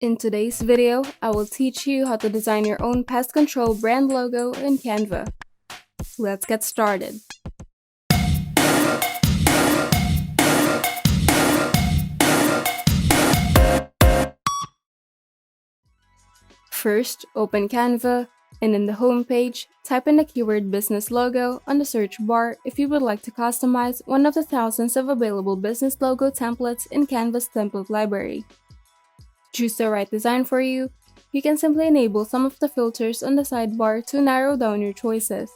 In today's video, I will teach you how to design your own pest control brand logo in Canva. Let's get started. First, open Canva, and in the home page, type in the keyword business logo on the search bar if you would like to customize one of the thousands of available business logo templates in Canva's template library. Choose the right design for you. You can simply enable some of the filters on the sidebar to narrow down your choices.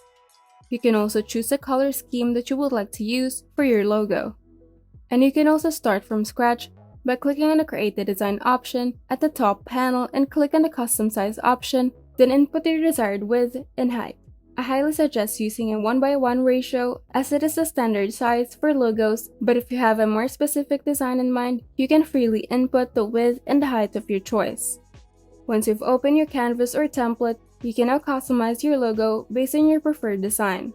You can also choose the color scheme that you would like to use for your logo. And you can also start from scratch by clicking on the Create a Design option at the top panel and click on the Custom Size option, then input your desired width and height. I highly suggest using a 1:1 ratio as it is the standard size for logos, but if you have a more specific design in mind, you can freely input the width and the height of your choice. Once you've opened your canvas or template, you can now customize your logo based on your preferred design.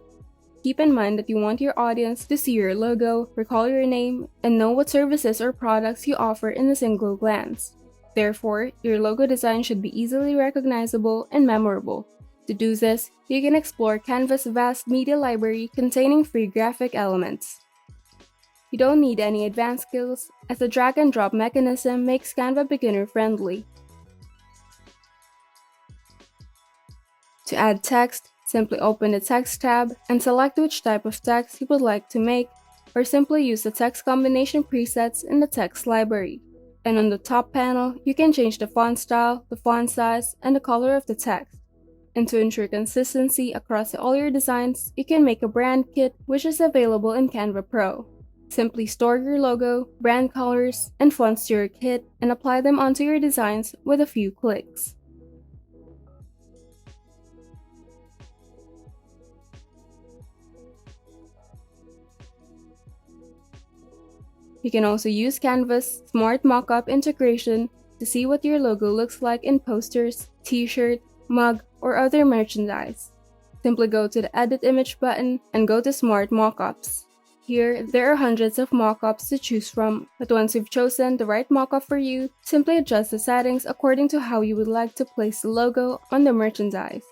Keep in mind that you want your audience to see your logo, recall your name, and know what services or products you offer in a single glance. Therefore, your logo design should be easily recognizable and memorable. To do this, you can explore Canva's vast media library containing free graphic elements. You don't need any advanced skills, as the drag and drop mechanism makes Canva beginner-friendly. To add text, simply open the Text tab and select which type of text you would like to make, or simply use the text combination presets in the text library. And on the top panel, you can change the font style, the font size, and the color of the text. And to ensure consistency across all your designs, you can make a brand kit which is available in Canva Pro. Simply store your logo, brand colors, and fonts to your kit and apply them onto your designs with a few clicks. You can also use Canva's Smart Mockup integration to see what your logo looks like in posters, t-shirt, mug, or other merchandise. Simply go to the Edit Image button and go to Smart Mockups. Here, there are hundreds of mockups to choose from, but once you've chosen the right mockup for you, simply adjust the settings according to how you would like to place the logo on the merchandise.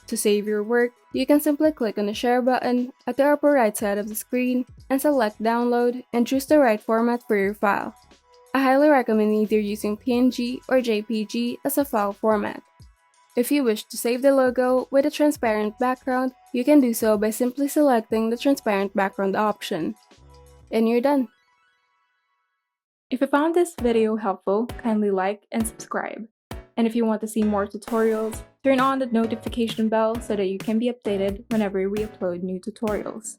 To save your work, you can simply click on the Share button at the upper right side of the screen and select Download and choose the right format for your file. I highly recommend either using PNG or JPG as a file format. If you wish to save the logo with a transparent background, you can do so by simply selecting the transparent background option. And you're done. If you found this video helpful, kindly like and subscribe. And if you want to see more tutorials, turn on the notification bell so that you can be updated whenever we upload new tutorials.